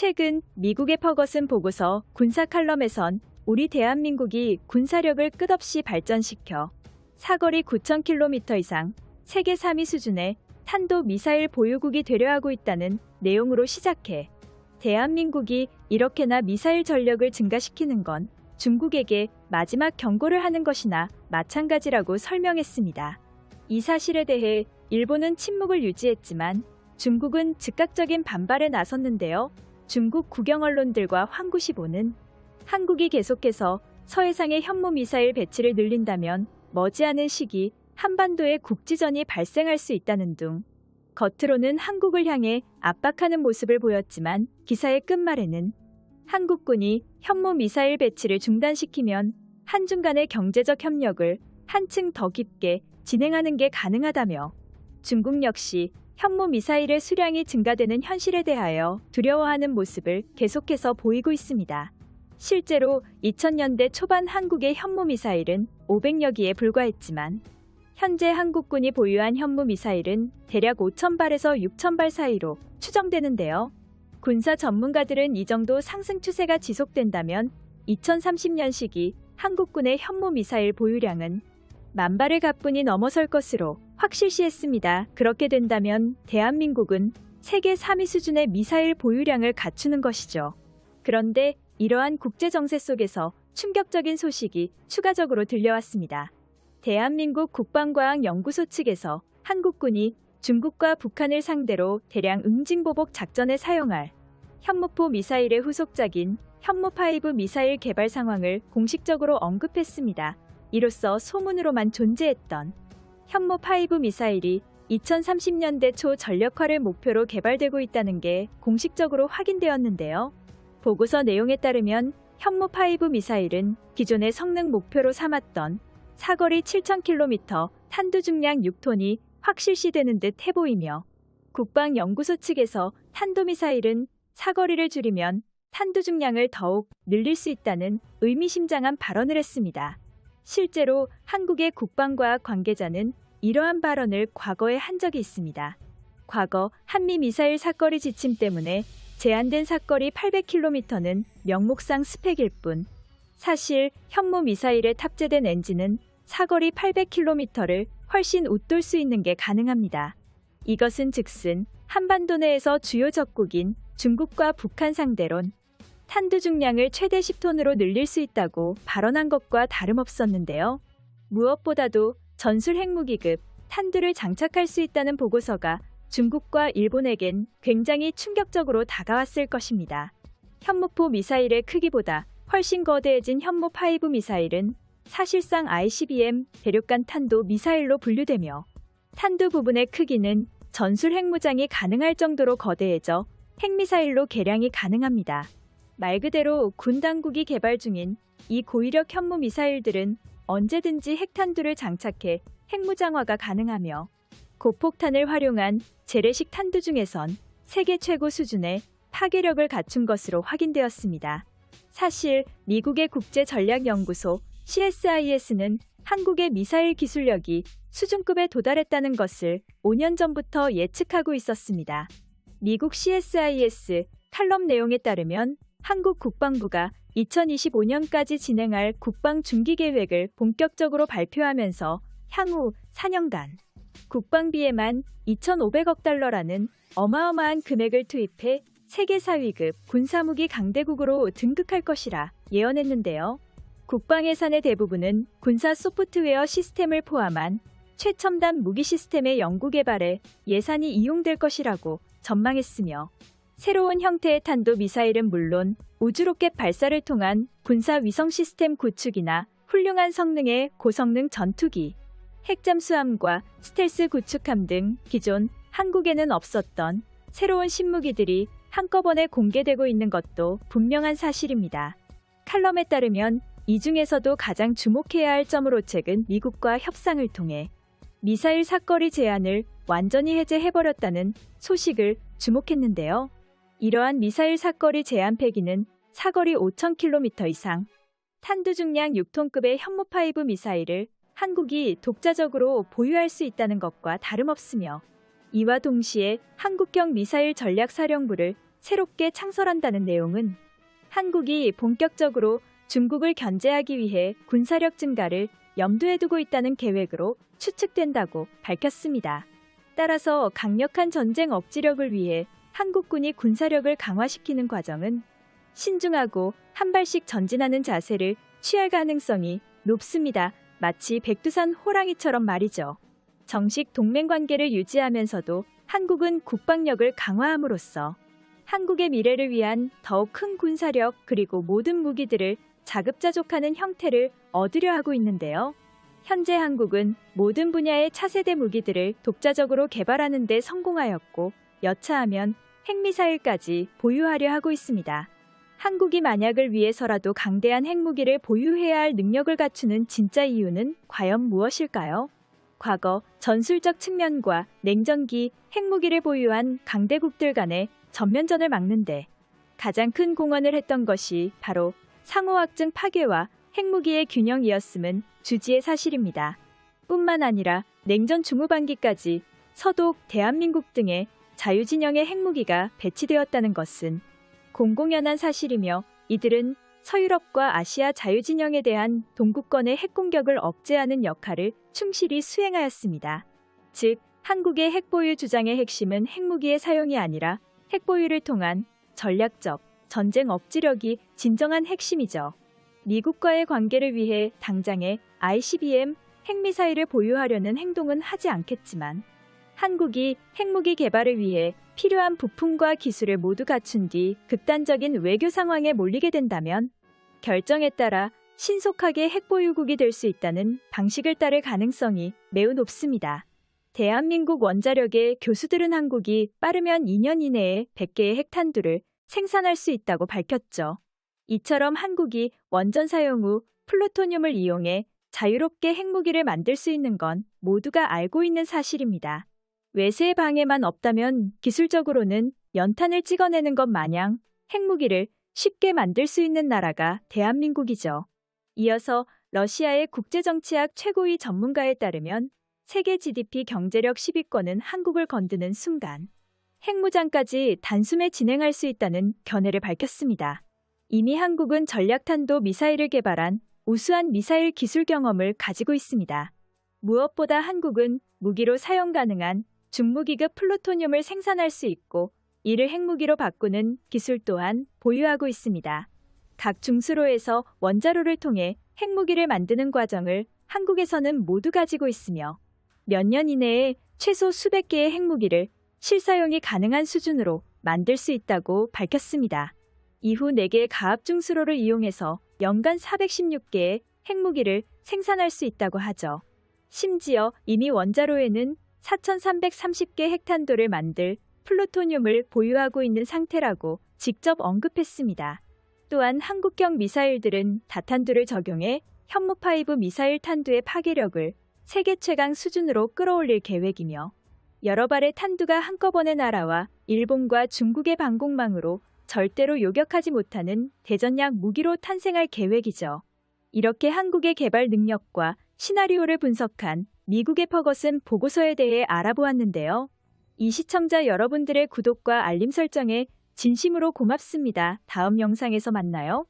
최근 미국의 퍼거슨 보고서 군사 칼럼에선 우리 대한민국이 군사력을 끝없이 발전시켜 사거리 9,000km 이상 세계 3위 수준의 탄도 미사일 보유국이 되려 하고 있다는 내용으로 시작해 대한민국이 이렇게나 미사일 전력을 증가시키는 건 중국에게 마지막 경고를 하는 것이나 마찬가지라고 설명했습니다. 이 사실에 대해 일본은 침묵을 유지했지만 중국은 즉각적인 반발에 나섰는데요. 중국 국영 언론들과 환구시보는 한국이 계속해서 서해상의 현무미사일 배치를 늘린다면 머지않은 시기 한반도에 국지전이 발생할 수 있다는 등 겉으로는 한국을 향해 압박하는 모습을 보였지만 기사의 끝말에는 한국군이 현무미사일 배치를 중단시키면 한중 간의 경제적 협력을 한층 더 깊게 진행하는 게 가능하다며 중국 역시 현무미사일의 수량이 증가되는 현실에 대하여 두려워하는 모습을 계속해서 보이고 있습니다. 실제로 2000년대 초반 한국의 현무미사일은 500여 기에 불과했지만 현재 한국군이 보유한 현무미사일은 대략 5,000발에서 6,000발 사이로 추정되는데요. 군사 전문가들은 이 정도 상승 추세가 지속된다면 2030년 시기 한국군의 현무미사일 보유량은 10,000발의 가뿐히 넘어설 것으로 확실시했습니다. 그렇게 된다면 대한민국은 세계 3위 수준의 미사일 보유량을 갖추는 것이죠. 그런데 이러한 국제 정세 속에서 충격적인 소식이 추가적으로 들려왔습니다. 대한민국 국방과학연구소 측에서 한국군이 중국과 북한을 상대로 대량 응징보복 작전에 사용할 현무포 미사일의 후속작인 현무5 미사일 개발 상황을 공식적으로 언급했습니다. 이로써 소문으로만 존재했던 현무5 미사일이 2030년대 초 전력화를 목표로 개발되고 있다는 게 공식적으로 확인되었는데요. 보고서 내용에 따르면 현무5 미사일은 기존의 성능 목표로 삼았던 사거리 7,000km, 탄두 중량 6톤이 확실시되는 듯 해보이며 국방연구소 측에서 탄도미사일은 사거리를 줄이면 탄두 중량을 더욱 늘릴 수 있다는 의미심장한 발언을 했습니다. 실제로 한국의 국방과학 관계자는 이러한 발언을 과거에 한 적이 있습니다. 과거 한미 미사일 사거리 지침 때문에 제한된 사거리 800km는 명목상 스펙일 뿐 사실 현무 미사일에 탑재된 엔진은 사거리 800km를 훨씬 웃돌 수 있는 게 가능합니다. 이것은 즉슨 한반도 내에서 주요 적국인 중국과 북한 상대론 탄두 중량을 최대 10톤으로 늘릴 수 있다고 발언한 것과 다름없었는데요. 무엇보다도 전술 핵무기급 탄두를 장착할 수 있다는 보고서가 중국과 일본에겐 굉장히 충격적으로 다가왔을 것입니다. 현무포 미사일의 크기보다 훨씬 거대해진 현무5 미사일은 사실상 ICBM 대륙간 탄도 미사일로 분류되며 탄두 부분의 크기는 전술 핵무장이 가능할 정도로 거대해져 핵미사일로 개량이 가능합니다. 말 그대로 군 당국이 개발 중인 이 고위력 현무 미사일들은 언제든지 핵탄두를 장착해 핵무장화가 가능하며 고폭탄을 활용한 재래식 탄두 중에선 세계 최고 수준의 파괴력을 갖춘 것으로 확인되었습니다. 사실 미국의 국제전략연구소 CSIS는 한국의 미사일 기술력이 수준급에 도달했다는 것을 5년 전부터 예측하고 있었습니다. 미국 CSIS 칼럼 내용에 따르면 한국 국방부가 2025년까지 진행할 국방 중기 계획을 본격적으로 발표하면서 향후 4년간 국방비에만 2,500억 달러라는 어마어마한 금액을 투입해 세계 4위급 군사무기 강대국으로 등극할 것이라 예언했는데요. 국방 예산의 대부분은 군사 소프트웨어 시스템을 포함한 최첨단 무기 시스템의 연구 개발에 예산이 이용될 것이라고 전망했으며 새로운 형태의 탄도 미사일은 물론 우주로켓 발사를 통한 군사 위성 시스템 구축이나 훌륭한 성능의 고성능 전투기, 핵잠수함과 스텔스 구축함 등 기존 한국에는 없었던 새로운 신무기들이 한꺼번에 공개되고 있는 것도 분명한 사실입니다. 칼럼에 따르면 이 중에서도 가장 주목해야 할 점으로 책은 미국과 협상을 통해 미사일 사거리 제한을 완전히 해제해버렸다는 소식을 주목했는데요. 이러한 미사일 사거리 제한 폐기는 사거리 5,000km 이상, 탄두 중량 6톤급의 현무5 미사일을 한국이 독자적으로 보유할 수 있다는 것과 다름없으며 이와 동시에 한국형 미사일 전략사령부를 새롭게 창설한다는 내용은 한국이 본격적으로 중국을 견제하기 위해 군사력 증가를 염두에 두고 있다는 계획으로 추측된다고 밝혔습니다. 따라서 강력한 전쟁 억지력을 위해 한국군이 군사력을 강화시키는 과정은 신중하고 한 발씩 전진하는 자세를 취할 가능성이 높습니다. 마치 백두산 호랑이처럼 말이죠. 정식 동맹 관계를 유지하면서도 한국은 국방력을 강화함으로써 한국의 미래를 위한 더욱 큰 군사력 그리고 모든 무기들을 자급자족하는 형태를 얻으려 하고 있는데요. 현재 한국은 모든 분야의 차세대 무기들을 독자적으로 개발하는 데 성공하였고 여차하면 핵미사일까지 보유하려 하고 있습니다. 한국이 만약을 위해서라도 강대한 핵무기를 보유해야 할 능력을 갖추는 진짜 이유는 과연 무엇일까요? 과거 전술적 측면과 냉전기, 핵무기를 보유한 강대국들 간의 전면전을 막는데 가장 큰 공헌을 했던 것이 바로 상호확증 파괴와 핵무기의 균형이었음은 주지의 사실입니다. 뿐만 아니라 냉전 중후반기까지 서독, 대한민국 등의 자유진영의 핵무기가 배치되었다는 것은 공공연한 사실이며 이들은 서유럽과 아시아 자유진영에 대한 동구권의 핵공격을 억제하는 역할을 충실히 수행하였습니다. 즉, 한국의 핵보유 주장의 핵심은 핵무기의 사용이 아니라 핵보유를 통한 전략적, 전쟁 억지력이 진정한 핵심이죠. 미국과의 관계를 위해 당장의 ICBM 핵미사일을 보유하려는 행동은 하지 않겠지만 한국이 핵무기 개발을 위해 필요한 부품과 기술을 모두 갖춘 뒤 극단적인 외교 상황에 몰리게 된다면 결정에 따라 신속하게 핵보유국이 될 수 있다는 방식을 따를 가능성이 매우 높습니다. 대한민국 원자력의 교수들은 한국이 빠르면 2년 이내에 100개의 핵탄두를 생산할 수 있다고 밝혔죠. 이처럼 한국이 원전 사용 후 플루토늄을 이용해 자유롭게 핵무기를 만들 수 있는 건 모두가 알고 있는 사실입니다. 외세의 방해만 없다면 기술적으로는 연탄을 찍어내는 것 마냥 핵무기를 쉽게 만들 수 있는 나라가 대한민국이죠. 이어서 러시아의 국제정치학 최고위 전문가에 따르면 세계 GDP 경제력 10위권은 한국을 건드는 순간 핵무장까지 단숨에 진행할 수 있다는 견해를 밝혔습니다. 이미 한국은 전략탄도 미사일을 개발한 우수한 미사일 기술 경험을 가지고 있습니다. 무엇보다 한국은 무기로 사용 가능한 중무기급 플루토늄을 생산할 수 있고 이를 핵무기로 바꾸는 기술 또한 보유하고 있습니다. 각 중수로에서 원자로를 통해 핵무기를 만드는 과정을 한국에서는 모두 가지고 있으며 몇 년 이내에 최소 수백 개의 핵무기를 실사용이 가능한 수준으로 만들 수 있다고 밝혔습니다. 이후 4개의 가압 중수로를 이용해서 연간 416개의 핵무기를 생산할 수 있다고 하죠. 심지어 이미 원자로에는 4,330개 핵탄도를 만들 플루토늄을 보유하고 있는 상태라고 직접 언급했습니다. 또한 한국형 미사일들은 다탄두를 적용해 현무5 미사일 탄두의 파괴력을 세계 최강 수준으로 끌어올릴 계획이며 여러 발의 탄두가 한꺼번에 날아와 일본과 중국의 방공망으로 절대로 요격하지 못하는 대전약 무기로 탄생할 계획이죠. 이렇게 한국의 개발 능력과 시나리오를 분석한 미국의 퍼거슨 보고서에 대해 알아보았는데요. 이 시청자 여러분들의 구독과 알림 설정에 진심으로 고맙습니다. 다음 영상에서 만나요.